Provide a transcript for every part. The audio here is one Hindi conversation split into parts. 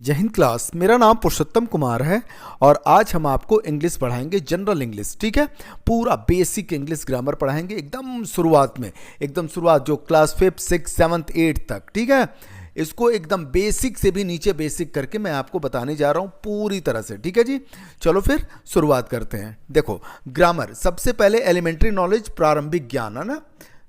जय हिंद क्लास। मेरा नाम पुरुषोत्तम कुमार है और आज हम आपको इंग्लिश पढ़ाएंगे, जनरल इंग्लिश। ठीक है, पूरा बेसिक इंग्लिश ग्रामर पढ़ाएंगे एकदम शुरुआत में, एकदम शुरुआत जो क्लास 5, 6, 7, 8 तक। ठीक है, इसको एकदम बेसिक से भी नीचे बेसिक करके मैं आपको बताने जा रहा हूँ पूरी तरह से। ठीक है जी, चलो फिर शुरुआत करते हैं। देखो, ग्रामर सबसे पहले एलिमेंट्री नॉलेज, प्रारंभिक ज्ञान, है ना।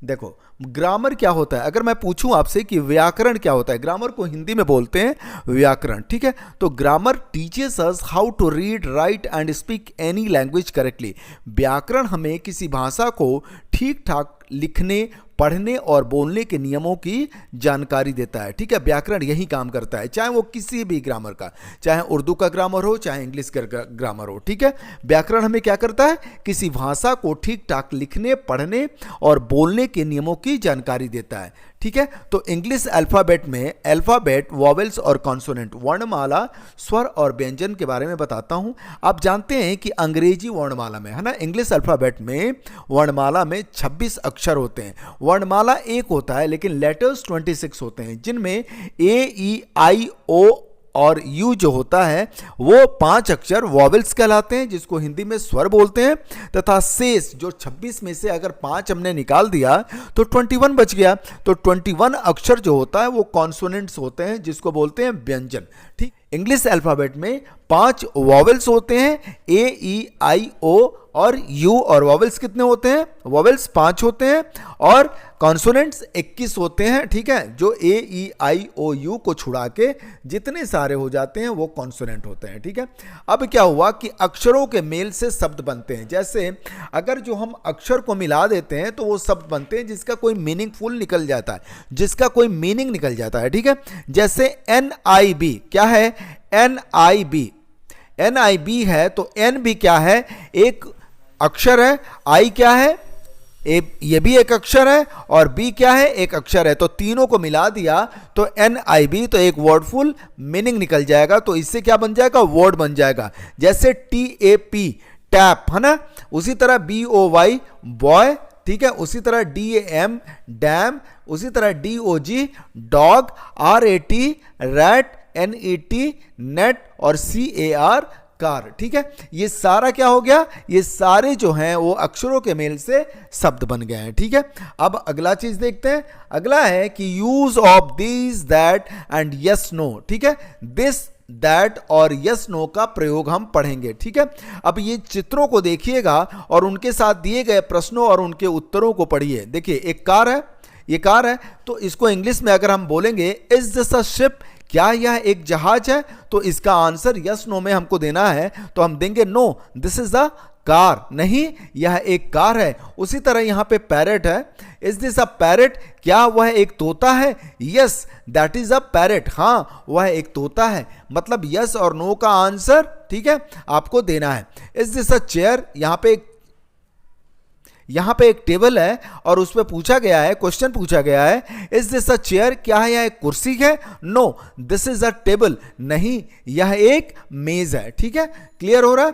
देखो ग्रामर क्या होता है, अगर मैं पूछूं आपसे कि व्याकरण क्या होता है, ग्रामर को हिंदी में बोलते हैं व्याकरण। ठीक है, तो grammar teaches us how to read, write and speak any language correctly. व्याकरण हमें किसी भाषा को ठीक ठाक लिखने, पढ़ने और बोलने के नियमों की जानकारी देता है। ठीक है, व्याकरण यही काम करता है, चाहे वो किसी भी ग्रामर का, चाहे उर्दू का ग्रामर हो, चाहे इंग्लिश का ग्रामर हो। ठीक है, व्याकरण हमें क्या करता है, किसी भाषा को ठीक ठाक लिखने, पढ़ने और बोलने के नियमों की जानकारी देता है। ठीक है, तो इंग्लिश अल्फ़ाबेट में अल्फ़ाबेट, वॉवेल्स और कॉन्सोनेंट, वर्णमाला, स्वर और व्यंजन के बारे में बताता हूं। आप जानते हैं कि अंग्रेजी वर्णमाला में, है ना, इंग्लिश अल्फ़ाबेट में वर्णमाला में 26 अक्षर होते हैं। वर्णमाला एक होता है लेकिन लेटर्स 26 होते हैं, जिनमें A-E-I-O और यू जो होता है वो 5 अक्षर वॉवेल्स कहलाते हैं, जिसको हिंदी में स्वर बोलते हैं, तथा शेष जो 26 में से अगर 5 हमने निकाल दिया तो 21 बच गया। तो 21 अक्षर जो होता है वो कॉन्सोनेंट्स होते हैं, जिसको बोलते हैं व्यंजन। ठीक, इंग्लिश अल्फ़ाबेट में 5 वॉवेल्स होते हैं, A-E-I-O और यू, और वॉवेल्स कितने होते हैं, वॉवेल्स 5 होते हैं और कॉन्सोनेंट्स 21 होते हैं। ठीक है, जो A-E-I-O-U को छुड़ा के जितने सारे हो जाते हैं वो कॉन्सोनेंट होते हैं। ठीक है, अब क्या हुआ कि अक्षरों के मेल से शब्द बनते हैं। जैसे अगर जो हम अक्षर को मिला देते हैं तो वो शब्द बनते हैं जिसका कोई मीनिंगफुल निकल जाता है, जिसका कोई मीनिंग निकल जाता है। ठीक है, जैसे NIB क्या है, NIB है तो N भी क्या है, एक अक्षर है, I क्या है, ये भी एक अक्षर है, और B क्या है, एक अक्षर है। तो तीनों को मिला दिया तो NIB, तो एक वर्डफुल मीनिंग निकल जाएगा। तो इससे क्या बन जाएगा, वर्ड बन जाएगा। जैसे TAP टैप, है ना, उसी तरह BOY बॉय, ठीक है, उसी तरह DAM डैम, उसी तरह DOG dog, RAT rat, NET net और CAR कार। ठीक है, ये सारा क्या हो गया, ये सारे जो हैं वो अक्षरों के मेल से शब्द बन गए हैं। ठीक है, अब अगला चीज देखते हैं। अगला है कि use of this, that and yes no. ठीक है, दिस, दैट और यस नो का प्रयोग हम पढ़ेंगे। ठीक है, अब ये चित्रों को देखिएगा और उनके साथ दिए गए प्रश्नों और उनके उत्तरों को पढ़िए। देखिए, एक कार है, ये कार है, तो इसको इंग्लिश में अगर हम बोलेंगे इज दिस अ शिप, क्या यह एक जहाज है, तो इसका आंसर यस नो में हमको देना है, तो हम देंगे no this is a car, नहीं यह एक कार है। उसी तरह यहाँ पे पैरेट है, इज दिस अ पैरेट, क्या वह एक तोता है, yes that is a parrot, हाँ वह एक तोता है। मतलब यस और नो का आंसर, ठीक है, आपको देना है। इज दिस अ चेयर, यहाँ पे एक टेबल है और उस पर पूछा गया है, क्वेश्चन पूछा गया है, इज दिस अ चेयर, क्या है यह एक कुर्सी है, no this is a table, नहीं यह एक मेज है। ठीक है, क्लियर हो रहा है।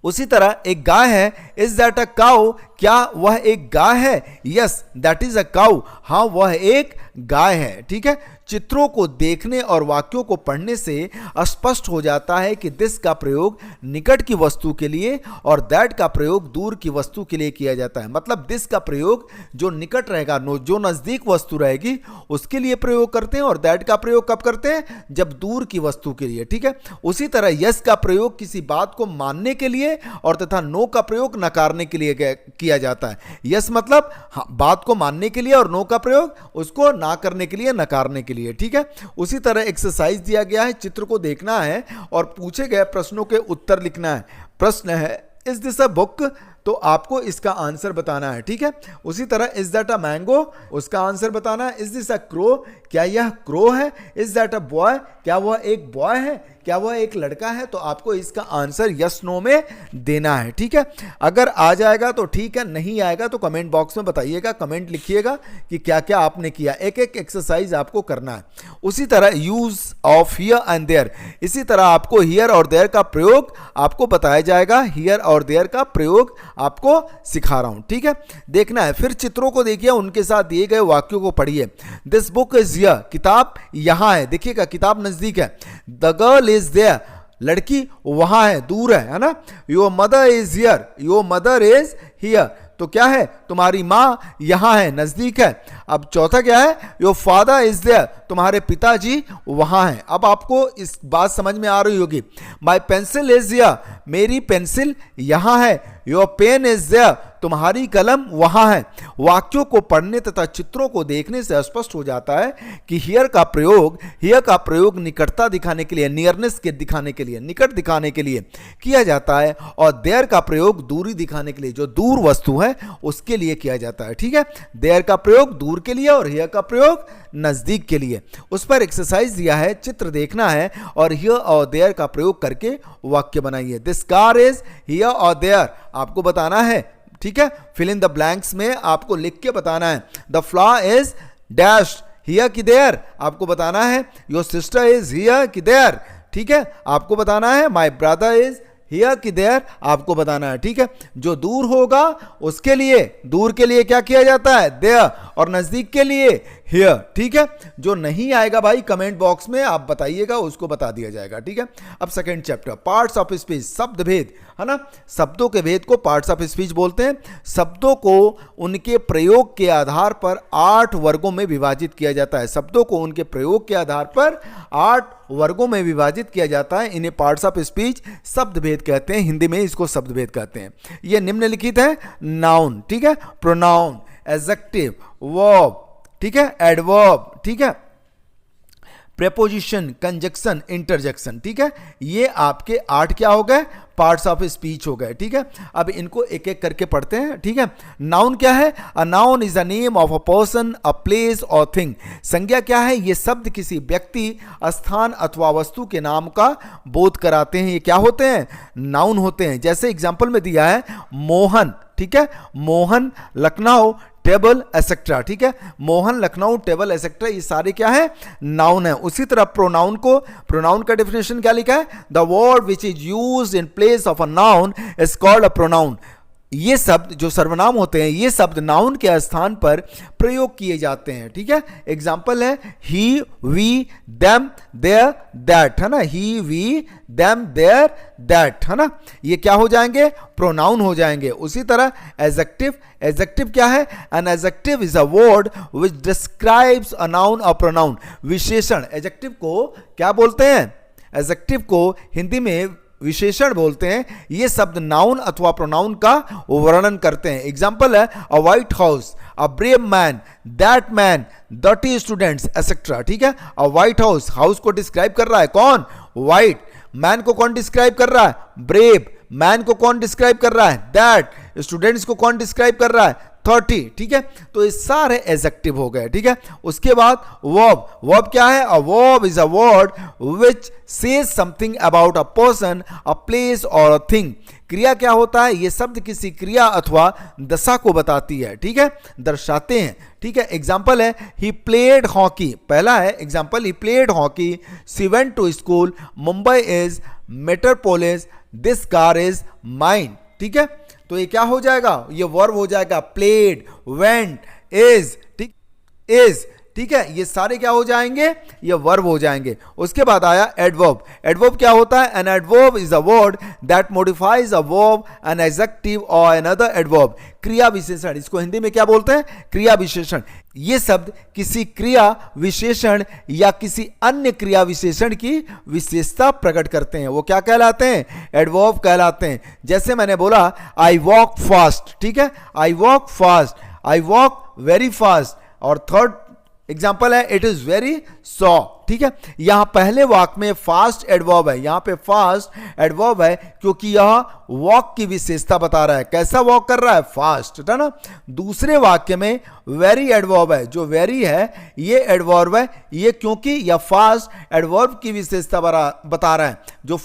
उसी तरह एक गाय है, इज दैट अ काउ, क्या वह एक गाय है, yes that is a cow, हाँ वह एक गाय है। ठीक है, चित्रों को देखने और वाक्यों को पढ़ने से स्पष्ट हो जाता है कि दिस का प्रयोग निकट की वस्तु के लिए और दैट का प्रयोग दूर की वस्तु के लिए किया जाता है। मतलब दिस का प्रयोग जो निकट रहेगा, जो नजदीक वस्तु रहेगी उसके लिए प्रयोग करते हैं, और दैट का प्रयोग कब करते हैं, जब दूर की वस्तु के लिए। ठीक है, उसी तरह यस का प्रयोग किसी बात को मानने के लिए और तथा नो का प्रयोग नकारने के लिए किया जाता है। यस मतलब हाँ, बात को मानने के लिए, और नो का प्रयोग उसको ना करने के लिए, नकारने के लिए। ठीक है, उसी तरह एक्सरसाइज दिया गया है, चित्र को देखना है और पूछे गए प्रश्नों के उत्तर लिखना है। प्रश्न है इज दिस अ बुक, तो आपको इसका आंसर बताना है। ठीक है, उसी तरह इज दैट अ मैंगो, उसका आंसर बताना है। इज दिस अ क्रो, क्या यह क्रो है। इज दैट अ बॉय, क्या वह एक बॉय है, क्या वह एक लड़का है, तो आपको इसका आंसर यस नो में देना है, ठीक है। अगर आ जाएगा तो ठीक है, नहीं आएगा तो कमेंट बॉक्स में बताइएगा, कमेंट लिखिएगा कि क्या क्या आपने किया। एक एक एक्सरसाइज आपको करना है। उसी तरह use of here and there, इसी तरह आपको हियर और देयर का प्रयोग आपको बताया जाएगा। हियर और देयर का प्रयोग आपको सिखा रहा हूं, ठीक है। देखना है, फिर चित्रों को देखिए, उनके साथ दिए गए वाक्यों को पढ़िए। दिस बुक इज हियर, किताब यहां है, देखिएगा किताब नजदीक है। द गर्ल इज देयर, लड़की वहां है, दूर है ना। Your mother is here, your mother is here, तो क्या है, तुम्हारी मां यहां है, नजदीक है। अब चौथा क्या है, योर फादर इज देयर, तुम्हारे पिताजी वहां हैं। अब आपको इस बात समझ में आ रही होगी। माई पेंसिल इज हियर, मेरी पेंसिल यहां है। योर पेन इज देयर, तुम्हारी कलम वहां है। वाक्यों को पढ़ने तथा चित्रों को देखने से स्पष्ट हो जाता है कि हियर का प्रयोग निकटता दिखाने के लिए, नियरनेस के दिखाने के लिए, निकट दिखाने के लिए किया जाता है, और देयर का प्रयोग दूरी दिखाने के लिए, जो दूर वस्तु है उसके लिए किया जाता है, ठीक है। देयर का प्रयोग दूर के लिए और हियर का प्रयोग नजदीक के लिए। उस पर एक्सरसाइज दिया है, चित्र देखना है और हियर और देयर का प्रयोग करके वाक्य बनाइए। दिस कार इज हियर और देयर, आपको बताना है, ठीक है। फिल इन द ब्लैंक्स में आपको लिख के बताना है। The flower is dash here की देयर, आपको बताना है। योर सिस्टर इज हियर की देयर, ठीक है, आपको बताना है। माई ब्रदर इज हियर की देयर, आपको बताना है, ठीक है। जो दूर होगा उसके लिए, दूर के लिए क्या किया जाता है, देयर, और नजदीक के लिए हियर, ठीक है। जो नहीं आएगा भाई कमेंट बॉक्स में आप बताइएगा, उसको बता दिया जाएगा, ठीक है। अब second chapter, parts of speech, शब्द भेद, है ना। शब्दों के भेद को पार्ट्स ऑफ स्पीच बोलते हैं। शब्दों को उनके प्रयोग के आधार पर 8 वर्गों में विभाजित किया जाता है। शब्दों को उनके प्रयोग के आधार पर 8 वर्गों में विभाजित किया जाता है। इन्हें पार्ट्स ऑफ स्पीच शब्द भेद कहते हैं, हिंदी में इसको शब्द भेद कहते हैं। ये निम्नलिखित है, नाउन, ठीक है, प्रोनाउन, एडजेक्टिव, वर्ब, ठीक है, एडवर्ब, ठीक है, प्रेपोजिशन, कंजक्शन, इंटरजेक्शन, ठीक है। ये आपके 8 क्या हो गए, पार्ट्स ऑफ स्पीच हो गए, ठीक है। अब इनको एक एक करके पढ़ते हैं, ठीक है। नाउन क्या है, a noun is a name of a person, a place और थिंग। संज्ञा क्या है, ये शब्द किसी व्यक्ति, स्थान अथवा वस्तु के नाम का बोध कराते हैं। ये क्या होते हैं, नाउन होते हैं। जैसे एग्जाम्पल में दिया है मोहन, ठीक है, मोहन, लखनऊ, टेबल एसेक्ट्रा, ठीक है। मोहन, लखनऊ, टेबल एसेक्ट्रा, ये सारे क्या है, नाउन है। उसी तरह प्रोनाउन को, प्रोनाउन का डेफिनेशन क्या लिखा है, the word which is used in place of a noun is called a pronoun. ये शब्द जो सर्वनाम होते हैं, ये शब्द नाउन के स्थान पर प्रयोग किए जाते हैं, ठीक है। एग्जाम्पल है ही, वी, देम, देयर, दैट, है ना। ही, वी, देम, देयर, दैट, है ना। ये क्या हो जाएंगे, प्रोनाउन हो जाएंगे। उसी तरह एडजेक्टिव, एडजेक्टिव क्या है, an adjective is a word which describes a noun और प्रोनाउन। विशेषण, एडजेक्टिव को क्या बोलते हैं, एडजेक्टिव को हिंदी में विशेषण बोलते हैं। ये शब्द नाउन अथवा प्रोनाउन का वर्णन करते हैं। एग्जाम्पल है a white house, a brave man, that man, 30 students etcetera, ठीक है। अ व्हाइट हाउस, हाउस को डिस्क्राइब कर रहा है कौन, व्हाइट। मैन को कौन डिस्क्राइब कर रहा है, ब्रेव। मैन को कौन डिस्क्राइब कर रहा है, दैट। स्टूडेंट्स को कौन डिस्क्राइब कर रहा है, 30, ठीक है। तो ये सारे एडजेक्टिव हो गए, ठीक है। उसके बाद वर्ब, वर्ब क्या है, a verb is a word which says something about a person, a place और अ थिंग। क्रिया क्या होता है, ये शब्द किसी क्रिया अथवा दशा को बताती है, ठीक है, दर्शाते हैं, ठीक है। एग्जाम्पल है ही प्लेड हॉकी, पहला है example, he played hockey, she went to school, Mumbai is metropolis, this car is mine, ठीक है। तो ये क्या हो जाएगा, ये वर्ब हो जाएगा, प्लेड, वेंट, इज, ठीक, इज, ठीक है। ये सारे क्या हो जाएंगे, ये वर्ब हो जाएंगे। उसके बाद आया एडवर्ब। एडवर्ब क्या होता है, an adverb is a word that modifies a verb, an adjective और अनदर एडवर्ब। क्रिया विशेषण, इसको हिंदी में क्या बोलते हैं, क्रिया विशेषण। ये शब्द किसी क्रिया विशेषण या किसी अन्य क्रिया विशेषण की विशेषता प्रकट करते हैं। वो क्या कहलाते हैं, एडवर्ब कहलाते हैं। जैसे मैंने बोला आई वॉक फास्ट, ठीक है, I walk fast, I walk very fast. और थर्ड एग्जाम्पल है इट इज वेरी सॉ, ठीक है। यहां पहले वाक्य में फास्ट एडवर्ब है, यहां पे फास्ट एडवर्ब है क्योंकि यह वॉक की विशेषता बता रहा है। कैसा वॉक कर रहा है? फास्ट, है ना। दूसरे वाक्य में वेरी एडवर्ब है, जो वेरी है ये एडवर्ब है, ये क्योंकि यह फास्ट एडवर्ब की विशेषता बता रहा है। जो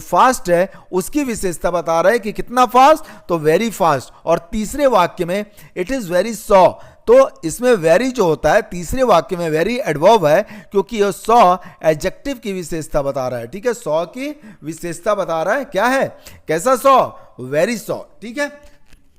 फास्ट है उसकी विशेषता बता रहा है कि कितना फास्ट, तो वेरी फास्ट। और तीसरे वाक्य में इट इज वेरी सॉ, तो इसमें वेरी जो होता है तीसरे वाक्य में वेरी एडवर्ब है क्योंकि यह सॉ एडजेक्टिव की विशेषता बता रहा है, ठीक है। सॉ की विशेषता बता रहा है, क्या है, कैसा सॉ, वेरी सॉ, ठीक है।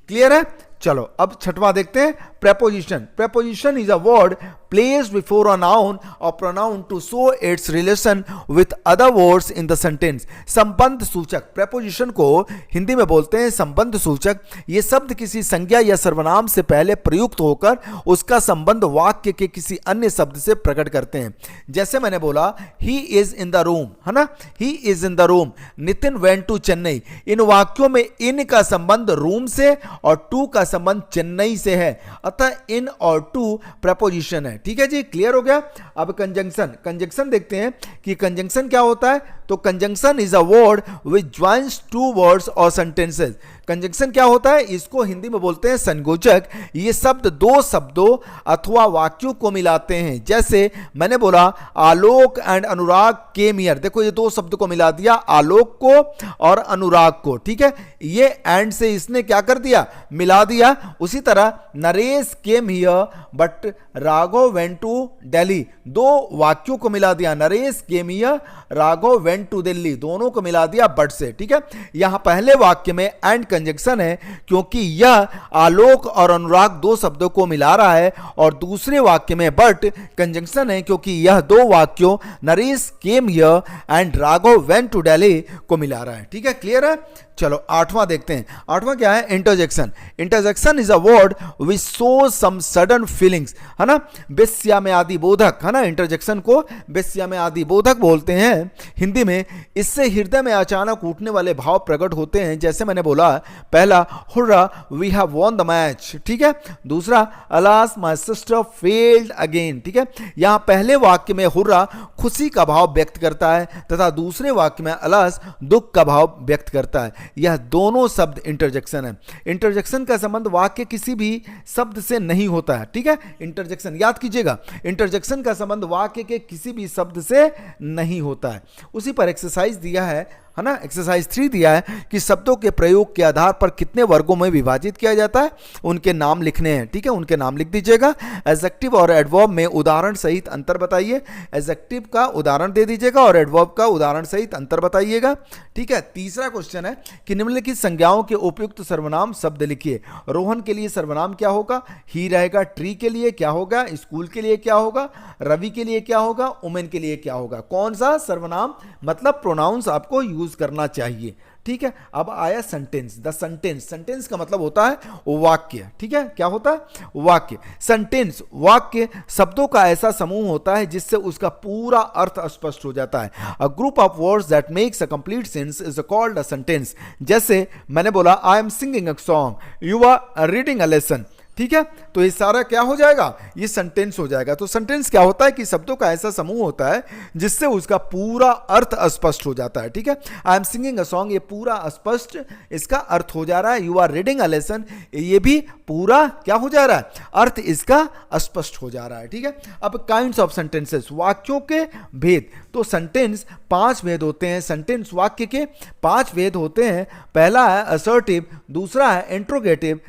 क्लियर है? चलो अब छठवां देखते हैं, preposition. Preposition is a word placed before a noun or pronoun to show its relation with other words in the sentence. संबंध सूचक, preposition को हिंदी में बोलते हैं संबंध सूचक। ये शब्द किसी संज्ञा या सर्वनाम से पहले प्रयुक्त होकर उसका संबंध वाक्य के किसी अन्य शब्द से प्रकट करते हैं। जैसे मैंने बोला he is in the room, है ना, he is in the room, Nitin went to Chennai. इन वाक्यों में इन का संबंध रूम से और टू का संबंध चेन्नई से है, अतः इन और टू प्रपोजिशन है, ठीक है जी। क्लियर हो गया? अब कंजंक्शन देखते हैं कि कंजंक्शन क्या होता है। तो conjunction is a word which joins two words और सेंटेंसेस। कंजंक्शन क्या होता है? इसको हिंदी में बोलते हैं संयोजक। ये शब्द दो शब्दों अथवा वाक्यों को मिलाते हैं। जैसे मैंने बोला आलोक एंड अनुराग केम हियर, देखो ये दो शब्द को मिला दिया, आलोक को और अनुराग को, ठीक है। ये एंड से इसने क्या कर दिया, मिला दिया। उसी तरह Naresh came here but Raghav went to Delhi, दो वाक्यों को मिला दिया, Naresh came here, Raghav went to Delhi, दोनों को मिला दिया बट से, ठीक है। यहां पहले वाक्य में एंड कंजंक्शन है क्योंकि यह आलोक और अनुराग दो शब्दों को मिला रहा है, और दूसरे वाक्य में बट कंजंक्शन है क्योंकि यह दो वाक्यों Naresh came here and Raghav went to Delhi को मिला रहा है, ठीक है। क्लियर है? चलो आठवां देखते हैं। आठवां क्या है? Interjection. Interjection is a word which shows some sudden feelings, है ना, बेस्या में आदि बोधक, है ना। इंटरजेक्शन को बेस्या में आदि बोधक बोलते हैं हिंदी में। इससे हृदय में अचानक उठने वाले भाव प्रकट होते हैं। जैसे मैंने बोला, पहला hurrah we have won the match, ठीक है। दूसरा alas my sister failed again, ठीक है। यहां पहले वाक्य में हुर्रा खुशी का भाव व्यक्त करता है तथा दूसरे वाक्य में अलास दुख का भाव व्यक्त करता है। यह दोनों शब्द इंटरजेक्शन है। इंटरजेक्शन का संबंध वाक्य किसी भी शब्द से नहीं होता है, ठीक है। इंटरजेक्शन याद कीजिएगा, इंटरजेक्शन का संबंध वाक्य के किसी भी शब्द से नहीं होता है। उसी पर एक्सरसाइज दिया है ना, एक्सरसाइज 3 दिया है कि शब्दों के प्रयोग के आधार पर कितने वर्गों में विभाजित किया जाता है, उनके नाम लिखने हैं, ठीक है। उनके नाम लिख दीजिएगा। एडजेक्टिव और एडवर्ब में उदाहरण सहित अंतर बताइए। एडजेक्टिव का उदाहरण दे दीजिएगा और एडवर्ब का उदाहरण सहित अंतर बताइएगा, ठीक है। तीसरा क्वेश्चन है कि निम्नलिखित संज्ञाओं के उपयुक्त सर्वनाम शब्द लिखिए। रोहन के लिए सर्वनाम क्या होगा? ही रहेगा। ट्री के लिए क्या होगा? स्कूल के लिए क्या होगा? रवि के लिए क्या होगा? उमेन के लिए क्या होगा? कौन सा सर्वनाम मतलब प्रोनाउंस आपको यूज करना चाहिए, ठीक है। अब आया सेंटेंस। द सेंटेंस, सेंटेंस का मतलब होता है वाक्य, ठीक है। क्या होता है? वाक्य। सेंटेंस वाक्य शब्दों का ऐसा समूह होता है जिससे उसका पूरा अर्थ स्पष्ट हो जाता है। A group of words that makes a complete sense is called a sentence. जैसे मैंने बोला I am singing a song, you are reading a lesson, ठीक है। तो ये सारा क्या हो जाएगा? ये सेंटेंस हो जाएगा। तो सेंटेंस क्या होता है कि शब्दों का ऐसा समूह होता है जिससे उसका पूरा अर्थ स्पष्ट हो जाता है, ठीक है। I am singing a song, ये पूरा स्पष्ट इसका अर्थ हो जा रहा है। You are reading a lesson, ये भी पूरा क्या हो जा रहा है? अर्थ इसका स्पष्ट हो जा रहा है, ठीक है। अब काइंड्स ऑफ सेंटेंसेस, वाक्यों के भेद। तो सेंटेंस 5 भेद होते हैं। सेंटेंस वाक्य के 5 भेद होते हैं। पहला है असर्टिव, दूसरा है इंट्रोगेटिव,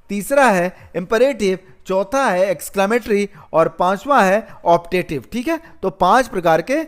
तीसरा है इंपरेटिव, चौथा है एक्सक्लेमेटरी और पांचवा है ऑप्टेटिव, ठीक है। तो 5 प्रकार के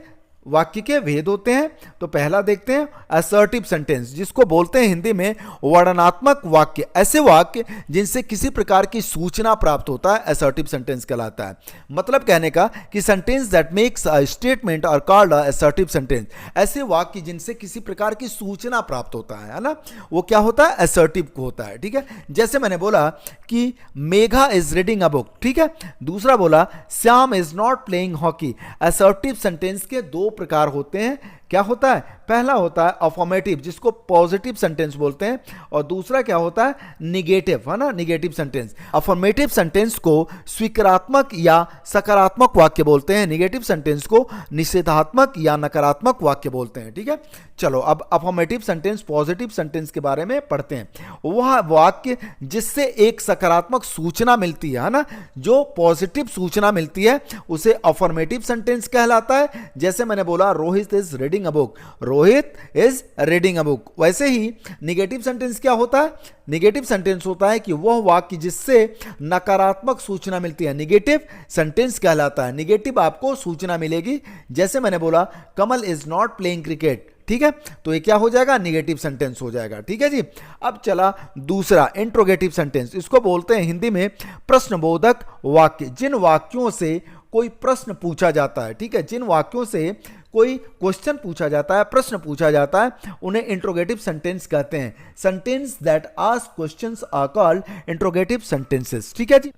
वाक्य के भेद होते हैं। तो पहला देखते हैं असर्टिव सेंटेंस, जिसको बोलते हैं हिंदी में वर्णनात्मक वाक्य। ऐसे वाक्य जिनसे किसी प्रकार की सूचना प्राप्त होता है असर्टिव सेंटेंस कहलाता है। मतलब कहने का कि sentence that makes a statement और कॉल्ड अ असर्टिव सेंटेंस। ऐसे वाक्य जिनसे किसी प्रकार की सूचना प्राप्त होता है ना, वो क्या होता है? असर्टिव होता है, ठीक है। जैसे मैंने बोला कि Megha is reading a book, ठीक है। दूसरा बोला Shyam is not playing hockey. Assertive sentence के 2 प्रकार होते हैं। क्या होता है? पहला होता है अफर्मेटिव, जिसको पॉजिटिव सेंटेंस बोलते हैं, और दूसरा क्या होता है, निगेटिव, है ना, निगेटिव सेंटेंस। अफर्मेटिव सेंटेंस को स्वीकारात्मक या सकारात्मक वाक्य बोलते हैं, निगेटिव सेंटेंस को निषेधात्मक या नकारात्मक वाक्य बोलते हैं, ठीक है। चलो अब अफर्मेटिव सेंटेंस, पॉजिटिव सेंटेंस के बारे में पढ़ते हैं। वह वाक्य जिससे एक सकारात्मक सूचना मिलती है ना, जो पॉजिटिव सूचना मिलती है, उसे अफर्मेटिव सेंटेंस कहलाता है। जैसे मैंने बोला Rohit is reading a book, Rohit is reading a book. वैसे ही निगेटिव सेंटेंस क्या होता है, निगेटिव सेंटेंस होता है कि वह वाक्य जिससे नकारात्मक सूचना मिलती है, निगेटिव सेंटेंस कहलाता है। निगेटिव आपको सूचना मिलेगी, जैसे मैंने बोला कमल इज नॉट प्लेइंग क्रिकेट, ठीक है, तो ये क्या हो जाएगा, निगेटिव सेंटेंस हो जाएगा, ठीक है जी। अब चला दूसरा इंट्रोगेटिव सेंटेंस, इसको बोलते हैं हिंदी में प्रश्नबोधक वाक्य। जिन वाक्यों से कोई प्रश्न पूछा जाता है, ठीक है, जिन वाक्यों से कोई क्वेश्चन पूछा जाता है, प्रश्न पूछा जाता है, उन्हें इंट्रोगेटिव सेंटेंस कहते हैं। Sentence that ask questions are called interrogative sentences, ठीक है जी।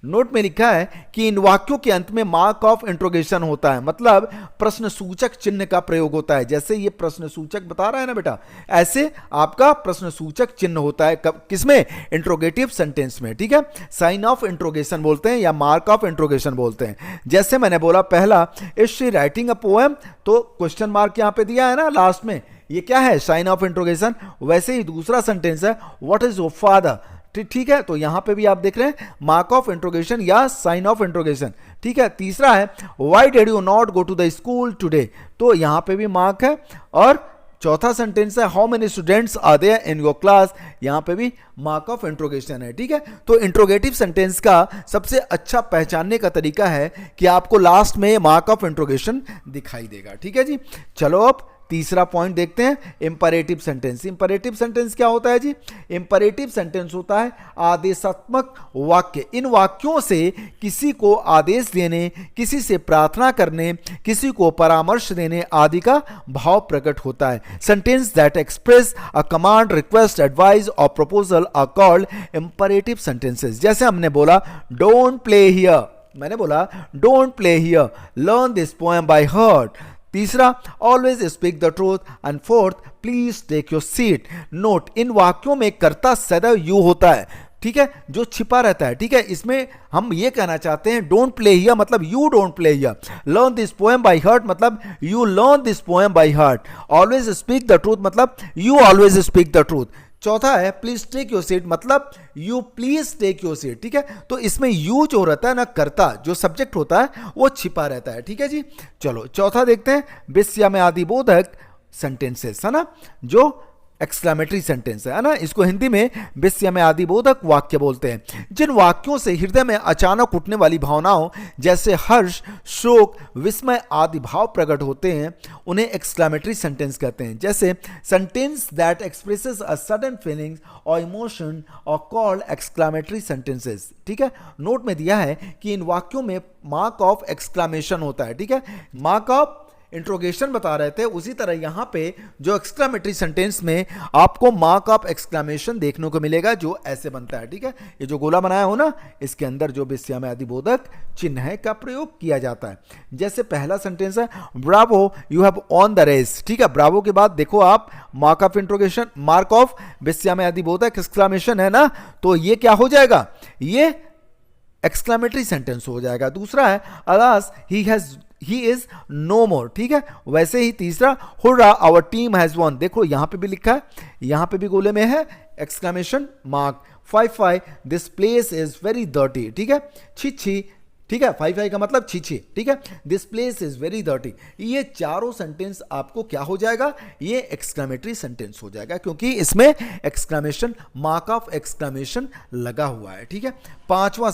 नोट में लिखा है कि इन वाक्यों के अंत में मार्क ऑफ इंट्रोगेशन होता है, मतलब प्रश्न सूचक चिन्ह का प्रयोग होता है। जैसे ये प्रश्न सूचक बता रहा है ना बेटा, ऐसे आपका प्रश्न सूचक चिन्ह होता है किसमें, इंट्रोगेटिव सेंटेंस में, ठीक है। साइन ऑफ इंट्रोगेशन बोलते हैं या मार्क ऑफ इंट्रोगेशन बोलते हैं। जैसे मैंने बोला पहला, is she writing a poem, तो क्वेश्चन मार्क यहां पे दिया है ना लास्ट में, ये क्या है, साइन ऑफ इंट्रोगेशन। वैसे ही दूसरा सेंटेंस है व्हाट इज योर फादर, ठीक है, तो यहां पे भी आप देख रहे हैं मार्क ऑफ इंट्रोगेशन या साइन ऑफ इंट्रोगेशन, ठीक है। तीसरा है why did you not go to the school today, तो यहां पे भी मार्क है। और चौथा सेंटेंस है how many students are there in your class, यहां पे भी मार्क ऑफ इंट्रोगेशन है, ठीक है। तो इंट्रोगेटिव सेंटेंस का सबसे अच्छा पहचानने का तरीका है कि आपको लास्ट में मार्क ऑफ इंट्रोगेशन दिखाई देगा, ठीक है जी। चलो अब तीसरा पॉइंट देखते हैं, इंपरेटिव सेंटेंस। इंपरेटिव सेंटेंस क्या होता है जी, इंपरेटिव सेंटेंस होता है आदेशात्मक वाक्य। इन वाक्यों से किसी को आदेश देने, किसी से प्रार्थना करने, किसी को परामर्श देने आदि का भाव प्रकट होता है। Sentence that express a command, request, advice और proposal are called imperative sentences. जैसे हमने बोला डोंट प्ले हियर, मैंने बोला don't play here, learn this poem by heart. तीसरा always speak the truth, and fourth please take your seat. Note, इन वाक्यों में कर्ता सदैव यू होता है, ठीक है, जो छिपा रहता है, ठीक है। इसमें हम ये कहना चाहते हैं डोंट प्ले हियर मतलब you don't play here, learn this poem by heart मतलब you learn this poem by heart, always speak the truth मतलब you always speak the truth. चौथा है प्लीज टेक योर सीट मतलब you please take your seat, ठीक है। तो इसमें यू जो रहता है ना, कर्ता जो सब्जेक्ट होता है वो छिपा रहता है, ठीक है जी। चलो चौथा देखते हैं, विस्मय में आदिबोधक सेंटेंसेस, है ना, जो एक्सक्लेमेटरी सेंटेंस है ना, इसको हिंदी में विस्मय में आदिबोधक वाक्य बोलते हैं। जिन वाक्यों से हृदय में अचानक उठने वाली भावनाओं जैसे हर्ष, शोक, विस्मय आदि भाव प्रकट होते हैं, उन्हें एक्सक्लेमेटरी सेंटेंस कहते हैं। जैसे sentence that expresses a sudden feelings और इमोशन और कॉल्ड एक्सक्लेमेटरी सेंटेंसेस, ठीक है। नोट में दिया है कि इन वाक्यों में मार्क ऑफ एक्सक्लेमेशन होता है, ठीक है। मार्क ऑफ इंट्रोगेशन बता रहे थे, उसी तरह यहां पे जो एक्सक्लेमेटरी सेंटेंस में आपको मार्क ऑफ एक्सक्लेमेशन देखने को मिलेगा, जो ऐसे बनता है, ठीक है। ये जो गोला बनाया हो ना, इसके अंदर जो विस्मय में आदिबोधक चिन्ह है का प्रयोग किया जाता है। जैसे पहला सेंटेंस है bravo you have on the race, ठीक है। ब्रावो के बाद देखो आप mark of interrogation, mark of विस्मय में आदिबोधक एक्सक्लेमेशन है ना, तो ये क्या हो जाएगा, ये एक्सक्लेमेटरी सेंटेंस हो जाएगा। दूसरा है alas he is no more, ठीक है। वैसे ही तीसरा hurrah our team has won, देखो यहां पे भी लिखा है, यहां पे भी गोले में है exclamation mark. 5 this place is very dirty, ठीक है, छी, ठीक है। 5 का मतलब छी, ठीक है। This place is very dirty, ये चारों सेंटेंस आपको क्या हो जाएगा, ये एक्सक्लेमेटरी सेंटेंस हो जाएगा, क्योंकि इसमें एक्सक्लेमेशन, मार्क ऑफ एक्सक्लेमेशन लगा हुआ है, ठीक है। पांचवा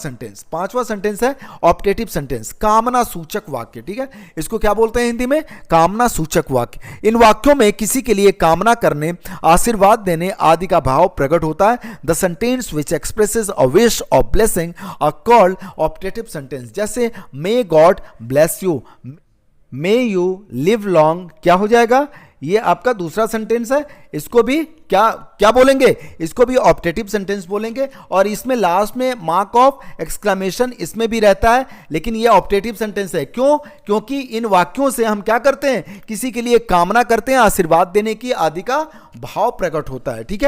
सेंटेंस है ऑप्टेटिव सेंटेंस, कामना सूचक वाक्य, ठीक है। इसको क्या बोलते हैं हिंदी में, कामना सूचक वाक्य। इन वाक्यों में किसी के लिए कामना करने, आशीर्वाद देने आदि का भाव प्रकट होता है। The sentence which expresses a wish or blessing are called optative sentence. जैसे may God bless you, may you live long, क्या हो जाएगा, ये आपका दूसरा सेंटेंस है, इसको भी क्या क्या बोलेंगे, इसको भी ऑप्टेटिव सेंटेंस बोलेंगे। और इसमें लास्ट में मार्क ऑफ एक्सक्लेमेशन इसमें भी रहता है, लेकिन ये ऑप्टेटिव सेंटेंस है। क्यों? क्योंकि इन वाक्यों से हम क्या करते हैं, किसी के लिए कामना करते हैं, आशीर्वाद देने की आदि का भाव प्रकट होता है। ठीक है,